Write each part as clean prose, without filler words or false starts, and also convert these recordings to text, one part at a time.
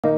নমস্কার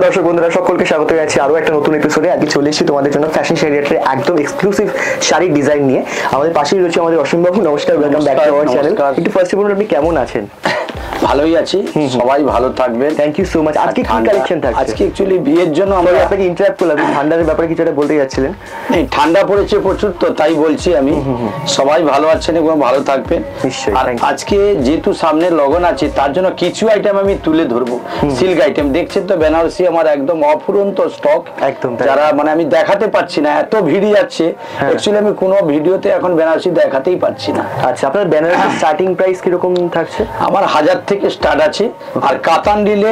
দর্শক বন্ধুরা, সকলকে স্বাগত জানাচ্ছি আরো একটা নতুন এপিসোডে। আজকে চলে এসেছি তোমাদের জন্য ফ্যাশন শাড়ির একদম এক্সক্লুসিভ শাড়ির ডিজাইন নিয়ে। আমাদের পাশেই রয়েছে আমাদের অসীম বাবু। নমস্কার, welcome back to our channel. একটু ফার্স্ট অফ অল আপনি কেমন আছেন? ভালোই আছি, সবাই ভালো থাকবেন। Thank you so much. আজকে কি কালেকশন থাকছে? আজকে অ্যাকচুয়ালি বিয়ের জন্য আমরা আপনাকে ইন্টারাপ্ট করলাম, ঠান্ডার ব্যাপারে কিছু একটা বলতে যাচ্ছিলেন। এই ঠান্ডা পড়েছে প্রচুর, তো তাই বলছি আমি সবাই ভালো আছেন এবং ভালো থাকবেন নিশ্চয়ই। আর আজকে যেহেতু সামনে লগন আছে তার জন্য কিছু আইটেম আমি তুলে ধরবো। সিল্ক আইটেম দেখছেন তো, বেনারসি আমার একদম অফুরন্ত স্টক। একদম যারা মানে আমি দেখাতে পাচ্ছি না, এত ভিড় যাচ্ছে। অ্যাকচুয়ালি আমি কোনো ভিডিওতে এখন বেনারসি দেখাতেই পাচ্ছি না। আচ্ছা, আপনার বেনারসি স্টার্টিং প্রাইস কিরকম থাকছে? আমার 1000 থেকে স্টার্ট আছে, আর কাতান দিলে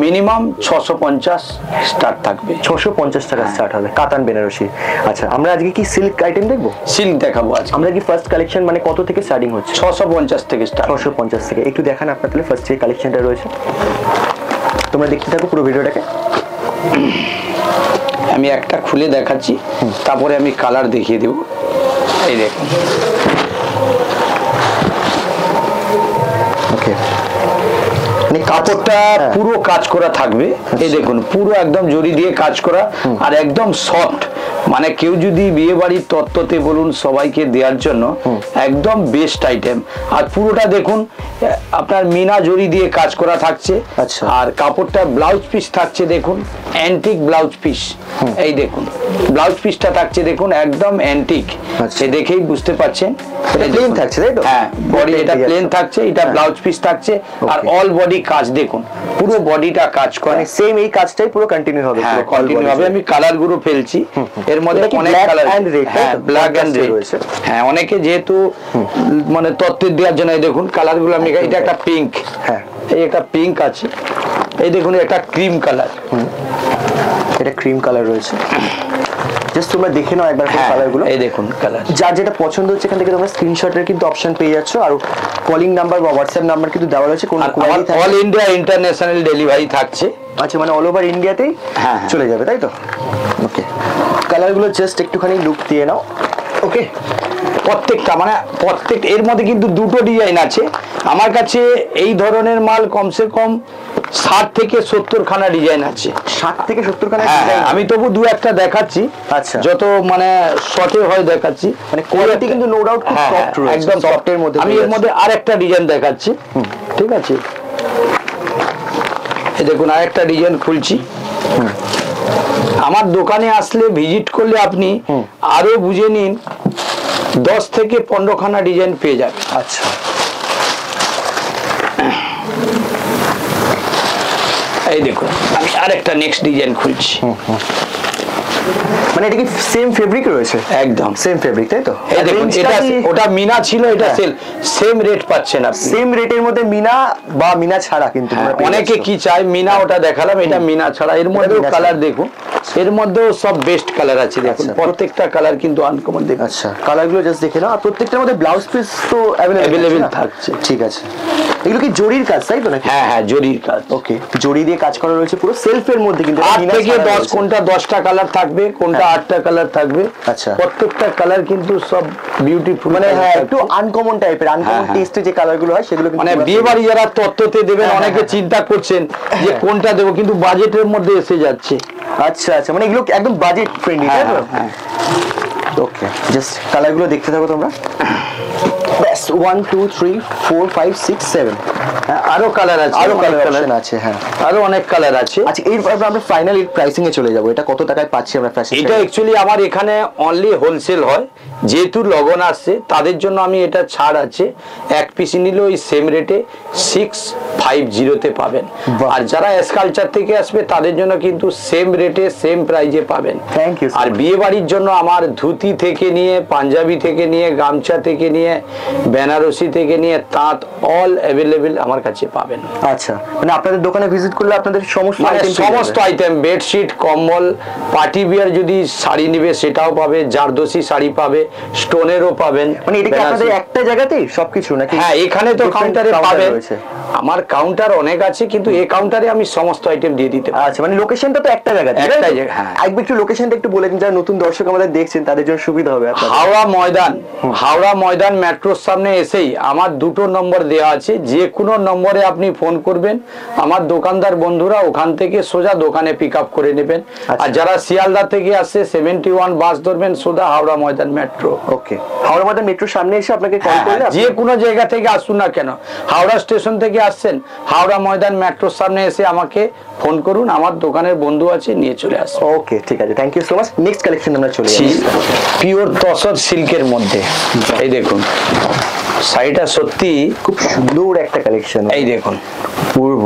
মিনিমাম 650 স্টার্ট থাকবে। 650 টাকা স্টার্ট হবে কাতান বেনারসি। আচ্ছা, আমরা আজকে কি সিল্ক আইটেম দেখবো? সিল্ক দেখাবো আজকে। আমরা কি ফার্স্ট কালেকশন মানে কত থেকে স্টার্টিং হচ্ছে? 650 থেকে স্টার্ট। 650 থেকে। একটু দেখান আপনার তাহলে ফার্স্ট যে কালেকশনটা রয়েছে। তোমরা দেখতে থাকো পুরো ভিডিওটাকে। আমি একটা খুলে দেখাচ্ছি, তারপরে আমি কালার দেখিয়ে দেব। এই দেখুন, ওকে, কাপড়টা পুরো কাজ করা থাকবে। এই দেখুন, পুরো একদম জরি দিয়ে কাজ করা, আর একদম সফট। মানে কেউ যদি বিয়ে বাড়ির তত্ত্বতে বলুন সবাইকে দেওয়ার জন্য একদম বেস্ট আইটেম। আর পুরোটা দেখুন আপনার মিনা জরি দিয়ে কাজ করা থাকছে। আচ্ছা, আর কাপড়টা ব্লাউজ পিস থাকছে দেখুন, অ্যান্টিক ব্লাউজ পিস। এই দেখুন ব্লাউজ পিসটা থাকছে দেখুন, একদম অ্যান্টিক। আচ্ছা, দেখেই বুঝতে পারছেন প্লেন থাকছে তাই তো? হ্যাঁ, বডি এটা প্লেন থাকছে, এটা ব্লাউজ পিস থাকছে। আর অল বডি কাজ দেখুন, পুরো বডিটা কাজ করে। সেম এই কাজটাই পুরো কন্টিনিউ হবে। হ্যাঁ, কন্টিনিউ হবে। আমি কালার গুলো ফেলছি, এর মধ্যে অনেক কালার। হ্যাঁ, ব্ল্যাক এন্ড রেড রয়েছে। হ্যাঁ, অনেকে যেহেতু মানে তত্ত্বের দেওয়ার জন্য দেখুন কালার গুলো আমি, এটা একটা পিঙ্ক, হ্যাঁ এই একটা পিঙ্ক আছে। এই দেখুন একটা ক্রিম কালার, এটা ক্রিম কালার রয়েছে। জাস্ট তোমরা দেখে নাও একবার কালারগুলো। এই দেখুন কালার, যার যেটা পছন্দ হচ্ছে এখান থেকে তোমরা স্ক্রিনশটের কিন্তু অপশন পেয়ে যাচ্ছ। আর কলিং নাম্বার বা হোয়াটসঅ্যাপ নাম্বার কিন্তু দেওয়া রয়েছে। কোন অল ইন্ডিয়া ইন্টারন্যাশনাল ডেলিভারি থাকছে। আচ্ছা, মানে অল ওভার ইন্ডিয়াতেই চলে যাবে তাই তো? ওকে, কালারগুলো জাস্ট একটুখানি লুক দিয়ে নাও। ওকে, প্রত্যেকটা মানে প্রত্যেক এর মধ্যে কিন্তু দুটো ডিজাইন আছে আমার কাছে। এই ধরনের মাল কমসে কম 60 থেকে 70 খানা ডিজাইন আছে। 60 থেকে 70 খানা ডিজাইন আমি তবু দু একটা দেখাচ্ছি। আচ্ছা, যত মানে শর্টে হয় দেখাচ্ছি। মানে কোয়ালিটি কিন্তু নো ডাউট খুব সফট রয়েছে, একদম সফটের মধ্যে। আমি এর মধ্যে আরেকটা ডিজাইন দেখাচ্ছি, ঠিক আছে? এই দেখুন আরেকটা ডিজাইন খুলছি। আমার দোকানে আসলে ভিজিট করলে আপনি আরো বুঝে নিন 10 থেকে 15 খানা ডিজাইন পেয়ে যাবে। আচ্ছা, এই দেখুন আমি আরেকটা নেক্সট ডিজাইন খুলছি। মানে এটা কি সেম ফেব্রিক রয়েছে? একদম সেম ফেব্রিক তাই তো? এই দেখুন, এটা ওটা মিনা ছিল, এটা সেম রেট পাচ্ছেন আপনি। সেম রেটের মধ্যে মিনা বা মিনা ছাড়া কিন্তু অনেকে কি চায় মিনা, ওটা দেখালাম, এটা মিনা ছাড়া। এর মধ্যেও কালার দেখুন, এর মধ্যেও সব বেস্ট কালার আছে দেখুন। প্রত্যেকটা কালার কিন্তু আনকমন দেখুন। আচ্ছা, কালারগুলো জাস্ট দেখে নাও। আর প্রত্যেকটার মধ্যে ব্লাউজ পিস তো অ্যাভেলেবল থাকছে। ঠিক আছে, এগুলো কি জরির কাজ তাই তো নাকি? হ্যাঁ হ্যাঁ, জরির কাজ। ওকে, জরি দিয়ে কাজ করা রয়েছে পুরো সেলফের মধ্যে কিন্তু। 8 থেকে 10, কোনটা 10টা কালার থাকবে, কোনটা 8টা কালার থাকবে। আচ্ছা, প্রত্যেকটা কালার কিন্তু সব বিউটিফুল, মানে হ্যাঁ একটু আনকমন টাইপের, আনকমন টেস্টে যে কালারগুলো হয় সেগুলো মানে বিয়ে বাড়ি যারা তত্ত্বতে দেবেন অনেকে চিন্তা করছেন যে কোনটা দেবো, কিন্তু বাজেটের মধ্যে এসে যাচ্ছে। আচ্ছা আচ্ছা, মানে এগুলো একদম বাজেট ফ্রেন্ডলি তাই তো? হ্যাঁ, ওকে, জাস্ট কালারগুলো দেখতে থাকো তোমরা। ব্যাস 1 2 3 4 5 6 7 আরো কালার আছে, আরো কালার আছে। হ্যাঁ, আরো অনেক কালার আছে। আচ্ছা, এরপর আমরা ফাইনাল প্রাইসিং এ চলে যাব। এটা কত টাকায় পাচ্ছি আমরা ফ্যাশন? এটা অ্যাকচুয়ালি আমার এখানে অনলি হোলসেল হয়, যেহেতু লগন আসছে তাদের জন্য আমি এটা ছাড় আছে, এক পিস নিলে ওই সেম রেটে 650 পাবেন। আর যারা এসকালচার থেকে আসবে তাদের জন্য কিন্তু সেম রেটে সেম প্রাইজে পাবেন। Thank you. আর বিয়ে বাড়ির জন্য আমার ধুতি থেকে নিয়ে, পাঞ্জাবি থেকে নিয়ে, গামছা থেকে নিয়ে, বেনারসি থেকে নিয়ে, তাঁত অল অ্যাভেলেবেল আমার কাছে পাবেন। আচ্ছা, মানে আপনাদের দোকানে ভিজিট করলে আপনাদের সমস্ত সমস্ত আইটেম, বেডশিট, কম্বল, পার্টি বিয়ার যদি শাড়ি নিবে সেটাও পাবে, জারদোসি শাড়ি পাবে, স্টোনেরও পাবেন। মানে এটা কি আপনাদের একটা জায়গাতেই সবকিছু নাকি? হ্যাঁ, এখানে তো কাউন্টারে পাবেন। আমার কাউন্টার অনেক আছে, কিন্তু এই কাউন্টারে আমি সমস্ত আইটেম দিয়ে দিতে পারি। আচ্ছা, মানে লোকেশনটা তো একটা জায়গাতে? একটা জায়গা, হ্যাঁ। একটু লোকেশনটা একটু বলে দিন, যারা নতুন দর্শক আমাদের দেখছেন তাদের জন্য সুবিধা হবে। হাওড়া ময়দান মেট্রোর সামনে এসেই আমার দুটো নম্বর দেওয়া আছে, যে কোনো নম্বরে আপনি ফোন করবেন, আমার দোকানদার বন্ধুরা ওখান থেকে সোজা দোকানে পিক আপ করে নেবেন। আর যারা শিয়ালদা থেকে আসছে 71 বাস ধরবেন, সোজা হাওড়া ময়দান মেট্রো। ওকে, হাওড়া ময়দান মেট্রোর সামনে এসে আপনাকে কল করলে, যে কোনো জায়গা থেকে আসুন না কেন, হাওড়া স্টেশন থেকে আসছেন, হাওড়া ময়দান মেট্রোর সামনে এসে আমাকে ফোন করুন, আমার দোকানের বন্ধু আছে, নিয়ে চলে আসুন। ওকে, ঠিক আছে, thank you so much. Next collection আমরা চলে যাচ্ছি পিওর তসর সিল্কের মধ্যে। এই দেখুন শাড়িটা সত্যি খুব সুন্দর একটা কালেকশন। এই দেখুন পূর্ব,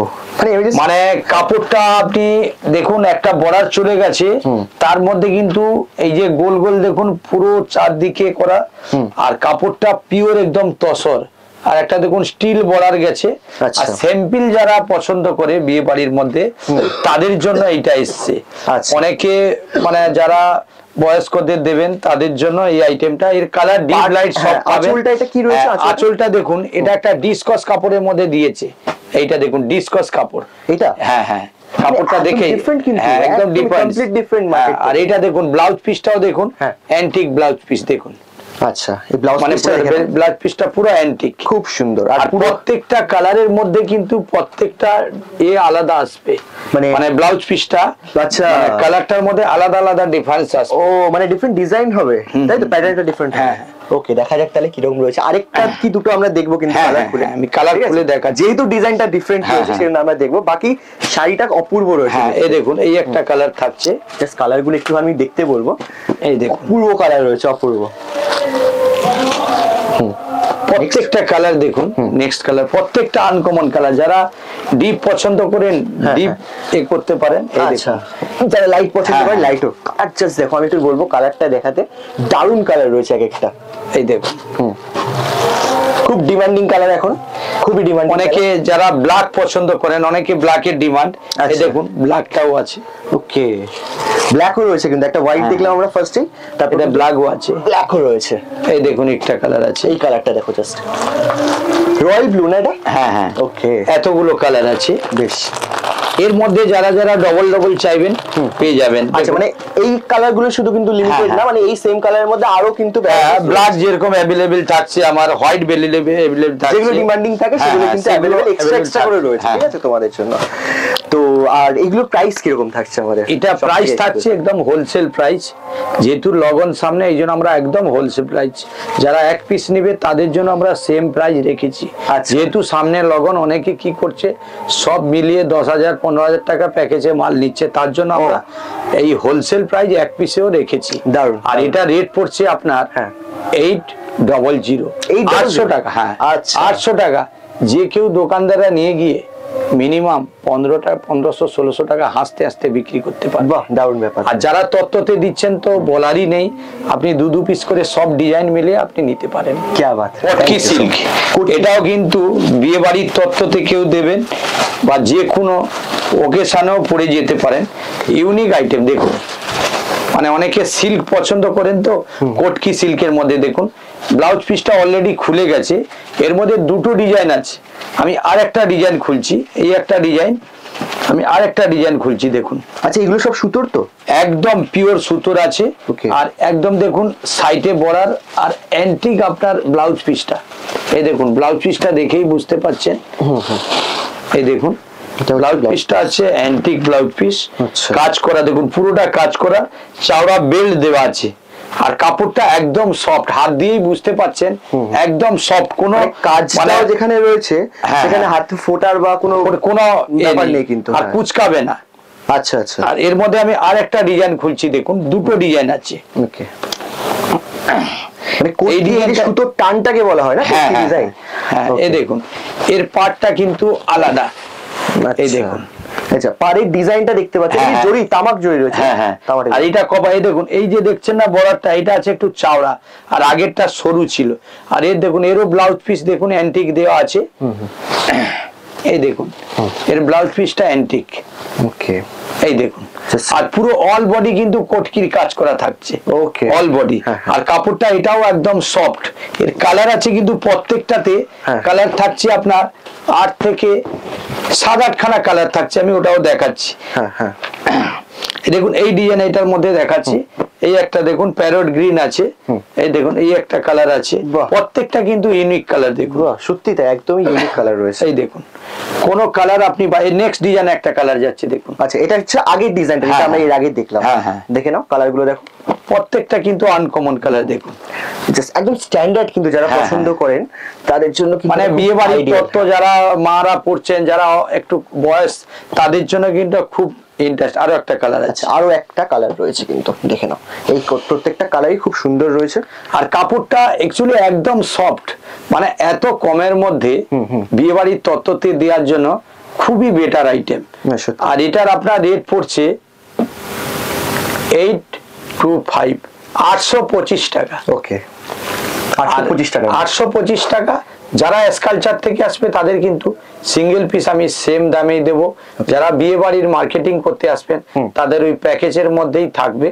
মানে কাপড়টা আপনি দেখুন, একটা বর্ডার চলে গেছে, তার মধ্যে কিন্তু এই যে গোল গোল দেখুন পুরো চারদিকে করা, আর কাপড়টা পিওর একদম তসর। আর একটা দেখুন স্টিল বর্ডার গেছে। আর স্যাম্পল যারা পছন্দ করে বিয়ে বাড়ির মধ্যে তাদের জন্য এইটা এসছে। অনেকে মানে যারা বয়স্কদের দেবেন তাদের জন্য এই আইটেমটা। এর কালার ডিপ লাইট সব পাবেন। এটা কি রয়েছে? আঁচলটা দেখুন, এটা একটা ডিসকস কাপড়ের মধ্যে দিয়েছে। এইটা দেখুন ডিসকস কাপড়। এটা হ্যাঁ হ্যাঁ, কাপড়টা দেখে একদম ডিফারেন্ট। আর এটা দেখুন ব্লাউজ পিসটাও দেখুন, অ্যান্টিক ব্লাউজ পিস দেখুন। আচ্ছা, এই ব্লাউজ ব্লাউজ পিসটা পুরো অ্যান্টিক, খুব সুন্দর। আর প্রত্যেকটা কালারের মধ্যে কিন্তু প্রত্যেকটা আলাদা আসবে, মানে ব্লাউজ পিসটা, আচ্ছা, কালারটার মধ্যে আলাদা আলাদা ডিফারেন্স আসবে। ও, মানে ডিফারেন্ট ডিজাইন হবে, তাই তো? প্যাটার্নটা ডিফারেন্ট। হ্যাঁ, ওকে, দেখা যাক তাহলে কিরকম রয়েছে। আরেকটা কি দুটো আমরা দেখবো, কিন্তু কালার খুলে, আমি কালার খুলে দেখা, যেহেতু ডিজাইনটা ডিফারেন্ট রয়েছে সেজন্য আমরা দেখবো। বাকি শাড়িটা অপূর্ব রয়েছে। এই দেখুন, এই একটা কালার থাকছে, জাস্ট কালারগুলো একটু আমি দেখতে বলবো। এই দেখুন অপূর্ব কালার রয়েছে, অপূর্ব। প্রত্যেকটা কালার দেখুন, নেক্সট কালার প্রত্যেকটা আনকমন কালার। যারা ডিপ পছন্দ করেন ডিপ এ করতে পারেন। আচ্ছা, যারা লাইট পছন্দ করেন লাইটও। আর জাস্ট দেখো, আমি একটু বলবো কালারটা দেখাতে, দারুণ কালার রয়েছে এক একটা। এই দেখুন খুব ডিমান্ডিং কালার এখন, খুবই ডিমান্ড। অনেকে যারা ব্ল্যাক পছন্দ করেন, অনেকে ব্ল্যাকের ডিমান্ড। এই দেখুন ব্ল্যাকটাও আছে। ওকে, ব্ল্যাকও রয়েছে, কিন্তু একটা হোয়াইট দেখলাম আমরা ফার্স্টে, তারপরে ব্ল্যাকও আছে, ব্ল্যাকও রয়েছে। এই দেখুন একটা কালার আছে, এই কালারটা দেখো, জাস্ট রয়্যাল ব্লু না এটা? হ্যাঁ হ্যাঁ, ওকে, এতগুলো কালার আছে। বেশ, এর মধ্যে যারা যারা ডবল ডবল চাইবেন পেয়ে যাবেন। আচ্ছা, মানে এই কালার গুলো শুধু কিন্তু লিমিটেড না, মানে এই সেম কালারের মধ্যে আরো কিন্তু ব্ল্যাক যেরকম अवेलेबल থাকছে, আমার হোয়াইট अवेलेबल থাকছে, যেগুলো ডিমান্ডিং থাকে সেগুলো কিন্তু अवेलेबल এক্সট্রা করে রয়েছে, ঠিক আছে, তোমাদের জন্য। তো আর এগুলো প্রাইস কি রকম থাকছে আমাদের? এটা প্রাইস থাকছে একদম হোলসেল প্রাইস, যেহেতু লগন সামনে এইজন্য আমরা একদম হোলসেল প্রাইস। যারা এক পিস নেবে তাদের জন্য আমরা সেম প্রাইস রেখেছি। যেহেতু সামনে লগন, অনেকে কি করছে সব মিলিয়ে 10,000 15,000 টাকা প্যাকেজে মাল নিচ্ছে, তার জন্য আমরা এই হোলসেল প্রাইস এক পিসেও রেখেছি। দারুণ। আর এটা রেট পড়ছে আপনার 800, 800 টাকা। হ্যাঁ, 800 টাকা। যে কেউ দোকানদাররা নিয়ে গিয়ে মিনিমাম 1500-1600 টাকা হাসতে হাসতে বিক্রি করতে পারবে। বাহ, দারুণ ব্যাপার। আর যারা তত্ত্বতে দিচ্ছেন তো বলারই নেই, আপনি দু পিস করে সব ডিজাইন মিলে আপনি নিতে পারেন। কি বাত। কটকি সিল্ক, এটাও কিন্তু বিয়ে বাড়ির তত্ত্বতে কেউ দেবেন বা যে কোনো ওকেশনেও পরে যেতে পারেন। ইউনিক আইটেম দেখুন, মানে অনেকে সিল্ক পছন্দ করেন তো, কটকি সিল্কের মধ্যে দেখুন ব্লাউজ পিসটা অলরেডি খুলে গেছে, এর মধ্যে দুটো ডিজাইন আছে। আমি আর একটা ডিজাইন খুলছি, এই একটা ডিজাইন, আমি আর একটা ডিজাইন খুলছি দেখুন। আচ্ছা, এগুলো সব সুতোর তো? একদম পিওর সুতোর আছে। আর একদম দেখুন সাইডে বর্ডার আর অ্যান্টিক আপনার ব্লাউজ পিসটা। এই দেখুন ব্লাউজ পিসটা দেখেই বুঝতে পারছেন। এই দেখুন ব্লাউজ পিসটা আছে অ্যান্টিক ব্লাউজ পিস, কাজ করা দেখুন, পুরোটা কাজ করা, চাওড়া বেল্ট দেওয়া আছে। আর কাপড়টা একদম সফট, হাত দিয়েই বুঝতে পাচ্ছেন একদম সফট, কোনো কাজটা যেখানে রয়েছে সেখানে হাত ফোটার বা কোনো ব্যাপার নেই কিন্তু, আর কুচকাবে না। আচ্ছা আচ্ছা। আর এর মধ্যে আমি আর একটা ডিজাইন খুলছি দেখুন, দুটো ডিজাইন আছে। ওকে, মানে এই ডিজাইনটা সুতোর টানটাকে বলা হয় না কোটি ডিজাইন। হ্যাঁ এই দেখুন এর পার্টটা কিন্তু আলাদা, এই দেখুন। আচ্ছা পাড়ের ডিজাইনটা দেখতে পাচ্ছেন, এই জরি তামাক জরি রয়েছে। হ্যাঁ আর এটা কবা, এই দেখুন এই যে দেখছেন না বর্ডারটা, এটা আছে একটু চওড়া আর আগেরটা সরু ছিল। আর এর দেখুন এরও ব্লাউজ পিস দেখুন অ্যান্টিক দেওয়া আছে, এই দেখুন এর ব্লাউজ পিসটা অ্যান্টিক। ওকে এই দেখুন আর পুরো অল বডি কিন্তু কটকির কাজ করা থাকছে, ওকে অল বডি। আর কাপড়টা এটাও একদম সফট। এর কালার আছে কিন্তু প্রত্যেকটাতে কালার থাকছে আপনার 8 থেকে 7-8 খানা কালার থাকছে, আমি ওটাও দেখাচ্ছি। দেখুন এই ডিজাইন এটার মধ্যে দেখাচ্ছি, এই একটা দেখুন প্যারট গ্রিন আছে, এই দেখুন এই একটা কালার আছে, প্রত্যেকটা কিন্তু ইউনিক কালার। দেখুন সত্যি তাই একদমই ইউনিক কালার রয়েছে। এই দেখুন কোন কালার আপনি নেক্সট ডিজাইন একটা কালার যাচ্ছে দেখুন। আচ্ছা এটা হচ্ছে আগের ডিজাইনটা যেটা আমরা এর আগে দেখলাম। দেখে নাও কালার গুলো দেখো, প্রত্যেকটা কিন্তু আনকমন কালার। দেখুন জাস্ট একদম স্ট্যান্ডার্ড, কিন্তু যারা পছন্দ করেন তাদের জন্য মানে বিয়ে বাড়ির তত্ত্ব যারা মারা পড়ছেন, যারা একটু বয়স, তাদের জন্য কিন্তু খুব ইন্টারেস্ট। আরো একটা কালার আছে, আরো একটা কালার রয়েছে কিন্তু দেখে নাও, এই প্রত্যেকটা কালারই খুব সুন্দর রয়েছে। আর কাপড়টা অ্যাকচুয়ালি একদম সফট, মানে এত কমের মধ্যে বিয়ে বাড়ির তত্ত্বতে দেওয়ার জন্য খুবই বেটার আইটেম। আর এটার আপনার রেট পড়ছে 825, 825 টাকা। ওকে 825 টাকা, 825 টাকা। যারা স্কালচার থেকে আসবে তাদের কিন্তু সিঙ্গেল পিস আমি সেম দামেই দেব। যারা বিয়ে বাড়ির মার্কেটিং করতে আসবেন তাদের ওই প্যাকেজের মধ্যেই থাকবে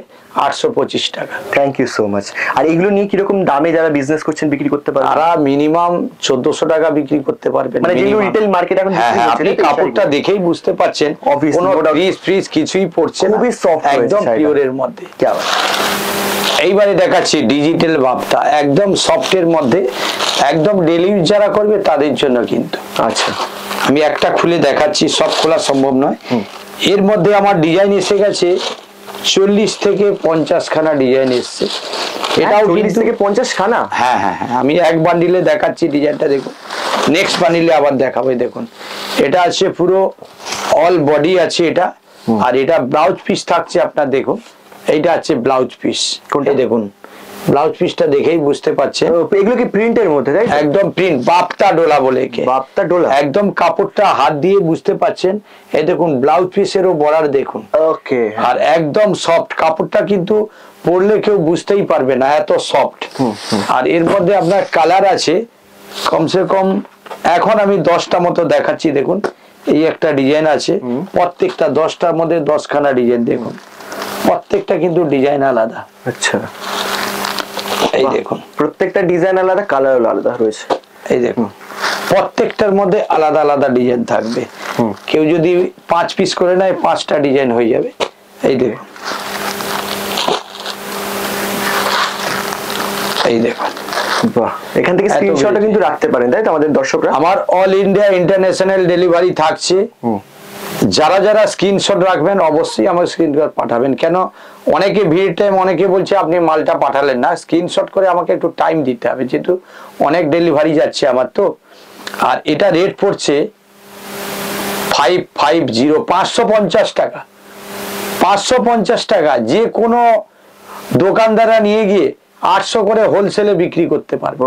825 টাকা। Thank you so much. আর এগুলো নিয়ে কিরকম দামে যারা বিজনেস করছেন বিক্রি করতে পারবেন? তারা মিনিমাম 1400 টাকা বিক্রি করতে পারবেন, মানে যেগুলো রিটেল মার্কেট এখন বিক্রি হচ্ছে। আপনি কাপড়টা দেখেই বুঝতে পাচ্ছেন কোনো ফ্রিজ কিছুই পড়ছে না, খুবই সফট, একদম পিওরের মধ্যে। কি আবার এইবারে দেখাচ্ছি ডিজিটাল বাপ্তা, একদম সফটের মধ্যে, একদম ডেলি ইউজ যারা করবে তাদের জন্য কিন্তু। আচ্ছা আমি একটা খুলে দেখাচ্ছি, সব খোলা সম্ভব নয়। এর মধ্যে আমার ডিজাইন এসে গেছে 40 থেকে 50 খানা ডিজাইন এসছে। এটাও 40 থেকে 50 খানা? হ্যাঁ, আমি এক বান্ডিলে দেখাচ্ছি ডিজাইনটা দেখুন, নেক্সট বান্ডিলে আবার দেখাবো। দেখুন এটা আছে পুরো অল বডি আছে এটা, আর এটা ব্লাউজ পিস থাকছে আপনার। দেখুন এইটা আছে ব্লাউজ পিস, কোনটা দেখুন ব্লাউজ পিসটা দেখেই বুঝতে পারছেন। এগুলো কি প্রিন্টের মধ্যে? তাই একদম প্রিন্ট, বাপ্তা ডোলা বলে, বাপ্তা ডোলা, একদম কাপড়টা হাত দিয়ে বুঝতে পাচ্ছেন। এই দেখুন ব্লাউজ পিসেরও বর্ডার দেখুন। ওকে আর একদম সফট কাপড়টা, কিন্তু পরলে কেউ বুঝতেই পারবে না এত সফট। আর এর মধ্যে আপনার কালার আছে কমসে কম, এখন আমি 10টা মতো দেখাচ্ছি। দেখুন এই একটা ডিজাইন আছে, প্রত্যেকটা 10টার মধ্যে 10 খানা ডিজাইন। দেখুন প্রত্যেকটা কিন্তু ডিজাইন আলাদা। আচ্ছা এই দেখুন প্রত্যেকটা ডিজাইন আলাদা, কালার আলাদা রয়েছে। এই দেখুন প্রত্যেকটার মধ্যে আলাদা আলাদা ডিজাইন থাকবে। কেউ যদি 5 পিস করে নেয় 5টা ডিজাইন হয়ে যাবে। এই দেখুন, এই দেখুন, বাহ, এখান থেকে স্ক্রিনশটও কিন্তু রাখতে পারেন, তাই তো আমাদের দর্শকরা? আমার অল ইন্ডিয়া ইন্টারন্যাশনাল ডেলিভারি থাকছে। যারা যারা স্ক্রিনশট রাখবেন অবশ্যই আমার স্ক্রিনশট পাঠাবেন। কেন অনেকে ভিড় টাইম, অনেকে বলছে আপনি মালটা পাঠালেন না, স্ক্রিনশট করে আমাকে একটু টাইম দিতে হবে, যেহেতু অনেক ডেলিভারি যাচ্ছে আমার তো। আর এটা রেট পড়ছে 550, 550 টাকা, 550 টাকা। যে কোনো দোকানদাররা নিয়ে গিয়ে 800 করে হোলসেলে বিক্রি করতে পারবে।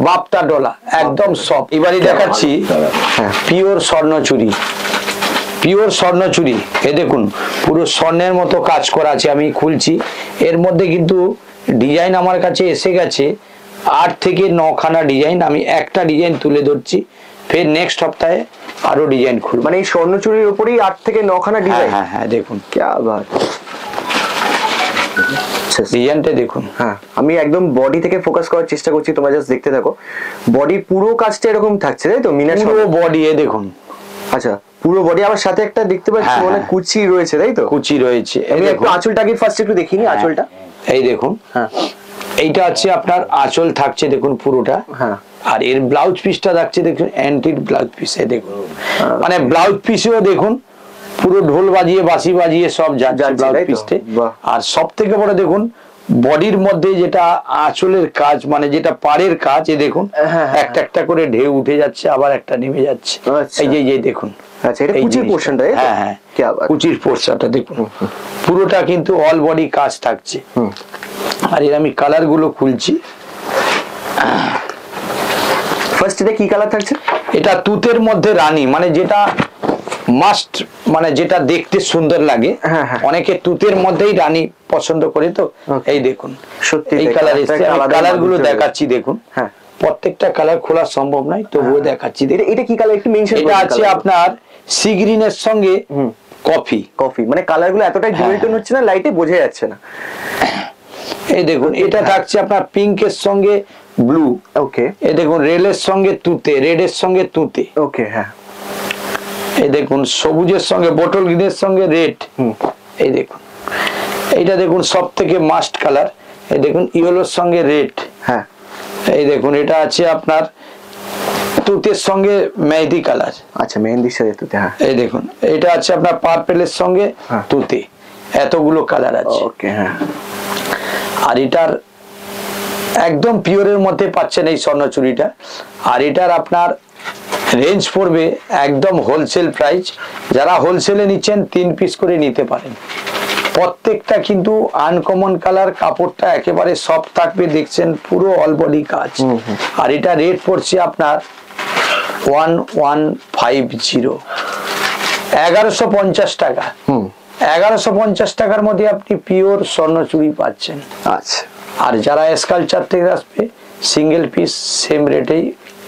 বাপ্তা ডোলা একদম সব। এবারে দেখাচ্ছি পিওর স্বর্ণচুরি, পিওর স্বর্ণচুরি। এ দেখুন পুরো স্বর্ণের মতো কাজ করা আছে, আমি খুলছি। এর মধ্যে কিন্তু ডিজাইন আমার কাছে এসে গেছে 8 থেকে 9 খানা ডিজাইন। আমি একটা ডিজাইন তুলে ধরছি, ফের নেক্সট সপ্তাহে আরো ডিজাইন খুলব। মানে এই স্বর্ণচুরির উপরেই 8 থেকে 9 খানা ডিজাইন? হ্যাঁ দেখুন কি আবার ডিজাইনটা দেখুন। হ্যাঁ আমি একদম বডি থেকে ফোকাস করার চেষ্টা করছি, তোমরা জাস্ট দেখতে থাকো। বডি পুরো কাজটা এরকম থাকছে, তাই তো? মিনার পুরো বডি, এ দেখুন। আচ্ছা পুরো বডি, আবার সাথে একটা দেখতে পাচ্ছি মানে কুচি রয়েছে, তাই তো? কুচি রয়েছে। আমি একটু আঁচলটাকে ফার্স্ট একটু দেখিনি, আঁচলটা। এই দেখুন, হ্যাঁ এইটা আছে আপনার আঁচল থাকছে দেখুন পুরোটা। হ্যাঁ আর এর ব্লাউজ পিসটা থাকছে দেখুন অ্যান্টিক ব্লাউজ পিস। এই দেখুন মানে ব্লাউজ পিসেও দেখুন পুরো ঢোল বাজিয়ে বাঁশি বাজিয়ে সব যাচ্ছে ব্লাউজ পিসতে। আর সব থেকে বড় দেখুন বডির মধ্যে যেটা আঁচলের কাজ, মানে যেটা পাড়ের কাজ, এ দেখুন একটা একটা করে ঢেউ উঠে যাচ্ছে, আবার একটা নেমে যাচ্ছে। এই যে দেখুন, আচ্ছা এটা কুচির পোরশনটা? হ্যাঁ কুচির পোরশনটা দেখুন, পুরোটা কিন্তু অল বডি কাজ থাকছে। আর এর আমি কালার গুলো খুলছি। ফার্স্ট এটা কি কালার থাকছে? এটা তুতের মধ্যে রানী, মানে যেটা মাস্ট, মানে যেটা দেখতে সুন্দর লাগে। হ্যাঁ, হ্যাঁ। অনেকে তুতের মধ্যেই রানী পছন্দ করে, তো এই দেখুন সত্যি এই তাই, কালার কালারটা এসছে। একটা আলাদা কালার গুলো মাধুর্য দেখাচ্ছি দেখুন। হ্যাঁ। প্রত্যেকটা কালার খোলা সম্ভব নয়, তবুও দেখাচ্ছি। এটা কি কালার একটু মেনশন এটা আছে আপনার সি গ্রিনের সঙ্গে কফি। কফি, মানে কালার গুলো এতটাই ডিউরেটন হচ্ছে না, লাইটে বোঝা যাচ্ছে না। এই দেখুন এটা থাকছে আপনার পিঙ্কের সঙ্গে ব্লু। ওকে। এই দেখুন রেলের সঙ্গে তুতে, রেডের সঙ্গে তুতে। ওকে, হ্যাঁ। এই দেখুন সবুজের সঙ্গে বটল গ্রিনের সঙ্গে রেড। এই দেখুন এইটা দেখুন সব থেকে মাস্ট কালার। এই দেখুন ইয়েলোর সঙ্গে রেড। হ্যাঁ। এই দেখুন এটা আছে আপনার তুতের সঙ্গে মেহেদি কালার। আচ্ছা, মেহেন্দির সাথে তুতে, হ্যাঁ। এই দেখুন এটা আছে আপনার পার্পেলের সঙ্গে তুতে। এতগুলো কালার আছে। ওকে, হ্যাঁ। আর এটার একদম পিওরের মধ্যে পাচ্ছেন এই স্বর্ণচুরিটা। আর এটার আপনার রেঞ্জ পড়বে একদম হোলসেল প্রাইস। যারা হোলসেলে নিচ্ছেন 3 পিস করে নিতে পারেন। প্রত্যেকটা কিন্তু আনকমন কালার, কাপড়টা একেবারে সফট থাকবে, দেখছেন পুরো অল বডি কাজ। আর এটা রেট পড়ছে আপনার 1150, 1150 টাকা। 1150 টাকার মধ্যে আপনি পিওর স্বর্ণচুরি পাচ্ছেন। আচ্ছা। আর যারা স্কালচার থেকে আসবে সিঙ্গেল পিস সেম রেটেই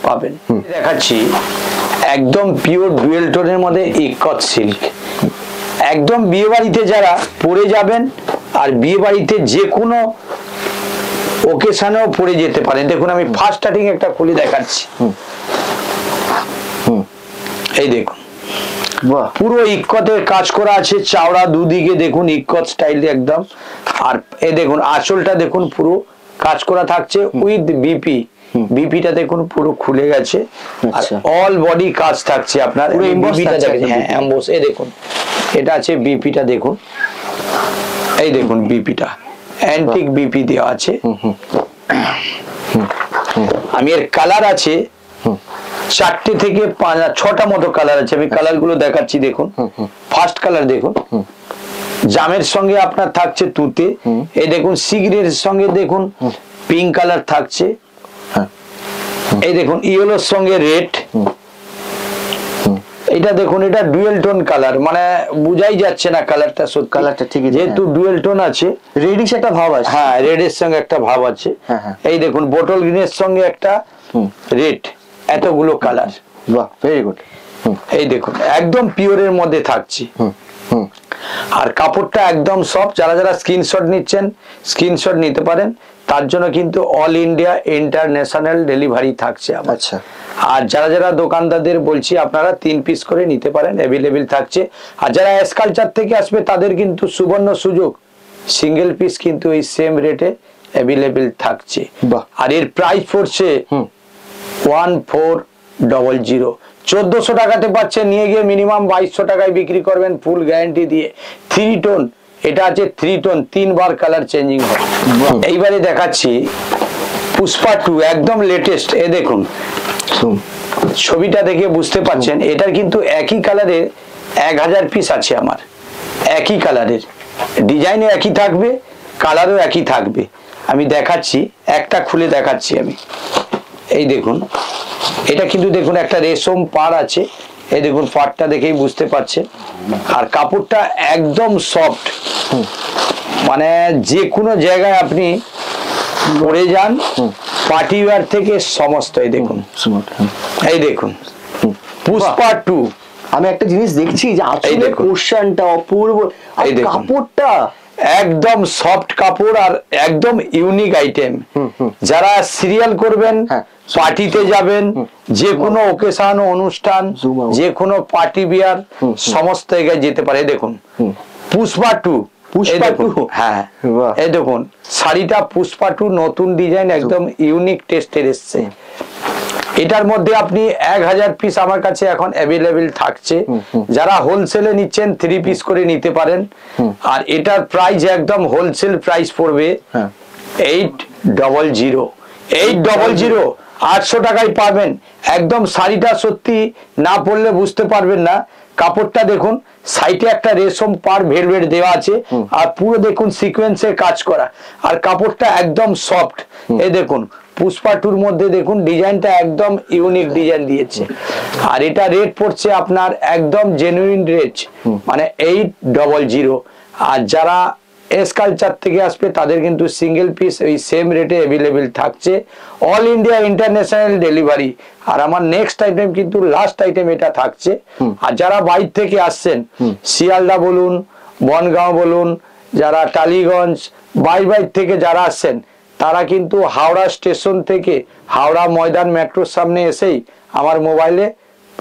পাবেন। দেখাচ্ছি একদম পিওর ডুয়েল টোনের মধ্যে ইকত সিল্ক। একদম বিয়ে বাড়িতে যারা পরে যাবেন, আর বিয়ে বাড়িতে যে কোনো ওকেশনেও পরে যেতে পারেন। দেখুন আমি ফার্স্ট স্টার্টিং একটা খুলে দেখাচ্ছি। এই দেখুন পুরো ইক্কতের কাজ করা আছে, চাওড়া দুদিকে দেখুন ইক্কত স্টাইলে একদম। আর এই দেখুন আঁচলটা দেখুন পুরো কাজ করা থাকছে উইথ বিপি। বিপিটা দেখুন পুরো খুলে গেছে, আর অল বডি কাজ থাকছে আপনার। বিপিটা দেখেন, হ্যাঁ এমবোস। এই দেখুন এটা আছে বিপিটা দেখুন। এই দেখুন বিপিটা অ্যান্টিক বিপি দেওয়া আছে। আমি এর কালার আছে 4টে থেকে 6টা মতো কালার আছে। আমি কালার গুলো দেখাচ্ছি দেখুন। ফার্স্ট কালার দেখুন জামের সঙ্গে আপনার থাকছে তুতে। এই দেখুন সিগারের সঙ্গে দেখুন পিঙ্ক কালার থাকছে। এই দেখুন ইয়েলোর সঙ্গে রেড। এটা দেখুন এটা ডুয়েল টোন কালার, মানে বুঝাই যাচ্ছে না কালারটা সত্যি। কালারটা ঠিকই, যেহেতু ডুয়েল টোন আছে, রেডিশ একটা ভাব আছে। হ্যাঁ রেডের সঙ্গে একটা ভাব আছে। এই দেখুন বোটল গ্রিনের সঙ্গে একটা রেড। এতগুলো কালার। বাহ, ভেরি গুড। এই দেখুন একদম পিওরের মধ্যে থাকছে। আর কাপড়টা একদম সফট। যারা যারা স্ক্রিনশট নিচ্ছেন স্ক্রিনশট নিতে পারেন। তার জন্য কিন্তু অল ইন্ডিয়া ইন্টারন্যাশনাল ডেলিভারি থাকছে। আচ্ছা। আর যারা যারা দোকানদারদের বলছি আপনারা 3 পিস করে নিতে পারেন, অ্যাভেলেবেল থাকছে। আর যারা স্কালচার থেকে আসবে তাদের কিন্তু সুবর্ণ সুযোগ, সিঙ্গেল পিস কিন্তু এই সেম রেটে অ্যাভেলেবেল থাকছে। আর এর প্রাইস পড়ছে 1400। 1400 টাকাতে পাচ্ছে, নিয়ে গিয়ে মিনিমাম 2200 টাকায় বিক্রি করবেন ফুল গ্যারান্টি দিয়ে। 3 টোন, এটা আছে 3 টোন, 3 বার কালার চেঞ্জিং হয়। এইবারে দেখাচ্ছি পুষ্পা 2 একদম লেটেস্ট। এ দেখুন ছবিটা দেখে বুঝতে পারছেন এটার কিন্তু একই কালারের 1000 পিস আছে আমার। একই কালারের ডিজাইনও একই থাকবে, কালারও একই থাকবে। আমি দেখাচ্ছি, একটা খুলে দেখাচ্ছি আমি। এই দেখুন এটা কিন্তু দেখুন একটা রেশম পাড় আছে। এই দেখুন পাড়টা দেখেই বুঝতে পারছেন। আর কাপড়টা একদম সফট, মানে যে কোনো জায়গায় আপনি পরে যান, পার্টি ওয়্যার থেকে সমস্ত। এই দেখুন, এই দেখুন পুষ্পা 2। আমি একটা জিনিস দেখছি যে আসলে পোর্শনটা অপূর্ব, আর কাপড়টা একদম সফট কাপড় আর একদম ইউনিক আইটেম। যারা সিরিয়াল করবেন, পার্টিতে যাবেন, যে কোনো ওকেশন অনুষ্ঠান, যে কোনো পার্টি বিয়ার সমস্ত জায়গায় যেতে পারে। দেখুন পুষ্পা 2। হ্যাঁ এই দেখুন শাড়িটা পুষ্পা 2 নতুন ডিজাইন, একদম ইউনিক টেস্টের এসছে। এটার মধ্যে আপনি 1000 পিস আমার কাছে এখন অ্যাভেলেবেল থাকছে। যারা হোলসেলে নিচ্ছেন 3 পিস করে নিতে পারেন। আর এটার প্রাইস একদম হোলসেল প্রাইস পড়বে 800। 800 টাকায় পাবেন। একদম শাড়িটা সত্যি না পরলে বুঝতে পারবেন না। কাপড়টা দেখুন, সাইডে একটা রেশম পার ভেলভেট দেওয়া আছে, আর পুরো দেখুন সিকোয়েন্সের কাজ করা। আর কাপড়টা একদম সফট। এই দেখুন পুষ্পা টুর মধ্যে দেখুন ডিজাইনটা একদম ইউনিক ডিজাইন দিয়েছে। আর এটা রেট পড়ছে আপনার একদম জেনুইন রেট, মানে 800। আর যারা এস কালচার থেকে আসবে তাদের কিন্তু সিঙ্গেল পিস ওই সেম রেটে অ্যাভেলেবেল থাকছে, অল ইন্ডিয়া ইন্টারন্যাশনাল ডেলিভারি। আর আমার নেক্সট আইটেম কিন্তু লাস্ট আইটেম এটা থাকছে। আর যারা বাইরে থেকে আসছেন, শিয়ালদা বলুন, বনগাঁও বলুন, যারা টালিগঞ্জ বাইরে থেকে যারা আসছেন, তারা কিন্তু হাওড়া স্টেশন থেকে হাওড়া ময়দান মেট্রোর সামনে এসেই আমার মোবাইলে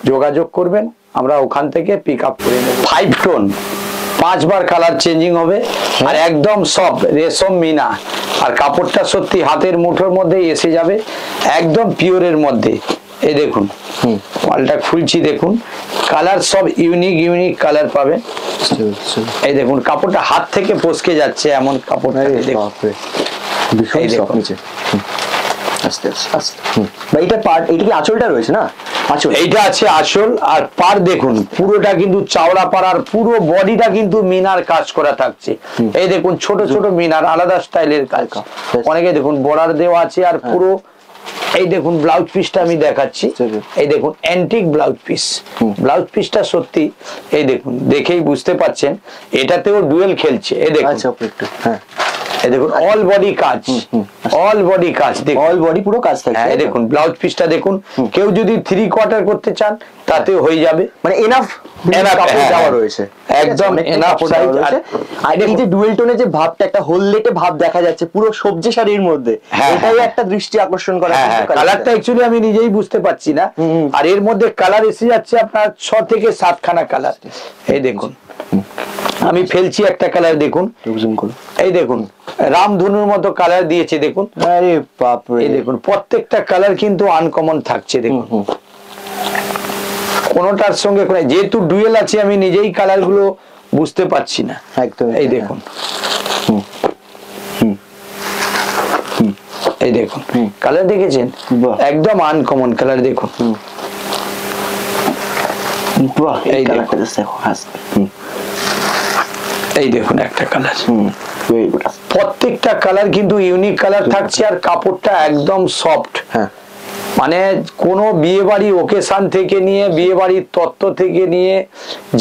যোগাযোগ করবেন, আমরা ওখান থেকে পিক আপ করে নেব। 5 টোন 5 বার কালার চেঞ্জিং হবে, আর একদম সব রেশম মিনা। আর কাপড়টা সত্যি হাতের মুঠোর মধ্যে এসে যাবে, একদম পিওরের মধ্যে। এই দেখুন মালটা খুলছি, দেখুন কালার সব ইউনিক ইউনিক কালার পাবেন। এই দেখুন কাপড়টা হাত থেকে ফসকে যাচ্ছে এমন কাপড়। এইটা পার্ট, এইটা কি আঁচলটা রয়েছে না? আঁচল এইটা আছে আঁচল। আর পার দেখুন পুরোটা কিন্তু চাওড়া পাড়ার, পুরো বডিটা কিন্তু মিনার কাজ করা থাকছে। এই দেখুন ছোট ছোট মিনার, আলাদা স্টাইলের কাজ। অনেকে দেখুন বর্ডার দেওয়া আছে। আর পুরো এই দেখুন ব্লাউজ পিসটা আমি দেখাচ্ছি, এই দেখুন অ্যান্টিক ব্লাউজ পিস। ব্লাউজ পিসটা সত্যি এই দেখুন দেখেই বুঝতে পারছেন, এটাতেও ডুয়েল খেলছে। এই দেখুন, এই দেখুন অল বডি কাজ, অল বডি কাজ, অল বডি পুরো কাজ থাকে। এই দেখুন ব্লাউজ পিসটা দেখুন, কেউ যদি 3/4 করতে চান তাতেও হয়ে যাবে, মানে এনাফ কাপড় দেওয়া রয়েছে, একদম এনাফ সাইজ। আর এই যে ডুয়েল টোনে যে ভাবটা, একটা হোললেটে ভাব দেখা যাচ্ছে পুরো সবজি শাড়ির মধ্যে, এটাই একটা দৃষ্টি আকর্ষণ করে। কালারটা অ্যাকচুয়ালি আমি নিজেই বুঝতে পারছি না। আর এর মধ্যে কালার এসে যাচ্ছে আপনার 6 থেকে 7 খানা কালার। এই দেখুন আমি ফেলছি একটা কালার, দেখুন এই দেখুন রামধনুর মতো কালার দিয়েছে, দেখুন। আরে বাপরে, এই দেখুন প্রত্যেকটা কালার কিন্তু আনকমন থাকছে। দেখুন কোনটার সঙ্গে যেহেতু ডুয়েল আছে, আমি নিজেই কালার গুলো বুঝতে পারছি না একদম। এই দেখুন, এই দেখুন কালার দেখেছেন, একদম আনকমন কালার। দেখুন এই দেখুন একটা কালার, প্রত্যেকটা কালার কিন্তু ইউনিক কালার থাকছে। আর কাপড়টা একদম সফট, মানে কোনো বিয়ে বাড়ি ওকেশন থেকে নিয়ে, বিয়ে বাড়ির তত্ত্ব থেকে নিয়ে,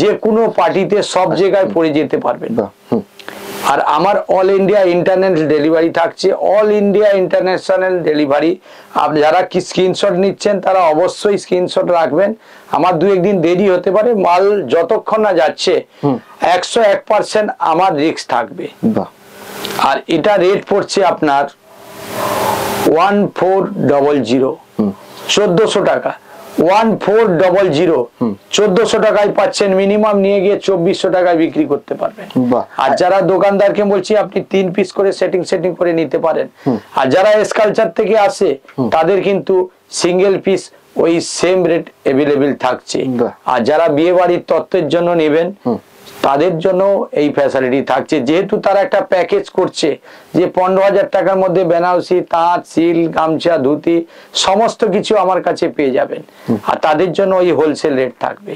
যে কোনো পার্টিতে সব জায়গায় পরে যেতে পারবেন। আর আমার অল ইন্ডিয়া ইন্টারন্যাশনাল ডেলিভারি থাকছে, অল ইন্ডিয়া ইন্টারন্যাশনাল ডেলিভারি। আপনি যারা কি স্ক্রিনশট নিচ্ছেন তারা অবশ্যই স্ক্রিনশট রাখবেন। আমার 2-1 দিন দেরি হতে পারে, মাল যতক্ষণ না যাচ্ছে 101% আমার রিস্ক থাকবে। আর এটা রেট পড়ছে আপনার 1400, 1400 টাকা। 1400 1400 টাকায় পাচ্ছেন, মিনিমাম নিয়ে গিয়ে 2400 টাকায় বিক্রি করতে পারবেন। আর যারা দোকানদারকে বলছি আপনি 3 পিস করে সেটিং করে নিতে পারেন। আর যারা এস কালচার থেকে আসে তাদের কিন্তু সিঙ্গেল পিস ওই সেম রেট অ্যাভেলেবেল থাকছে। আর যারা বিয়ে বাড়ির তত্ত্বের জন্য নেবেন তাদের জন্য এই ফ্যাসিলিটি থাকছে, যেহেতু তারা একটা প্যাকেজ করছে যে 15,000 টাকার মধ্যে বেনারসি, তাঁত, সিল্ক, গামছা, ধুতি সমস্ত কিছু আমার কাছে পেয়ে যাবেন। আর তাদের জন্য ওই হোলসেল রেট থাকবে।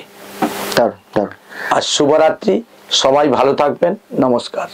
আর শুভরাত্রি, সবাই ভালো থাকবেন, নমস্কার।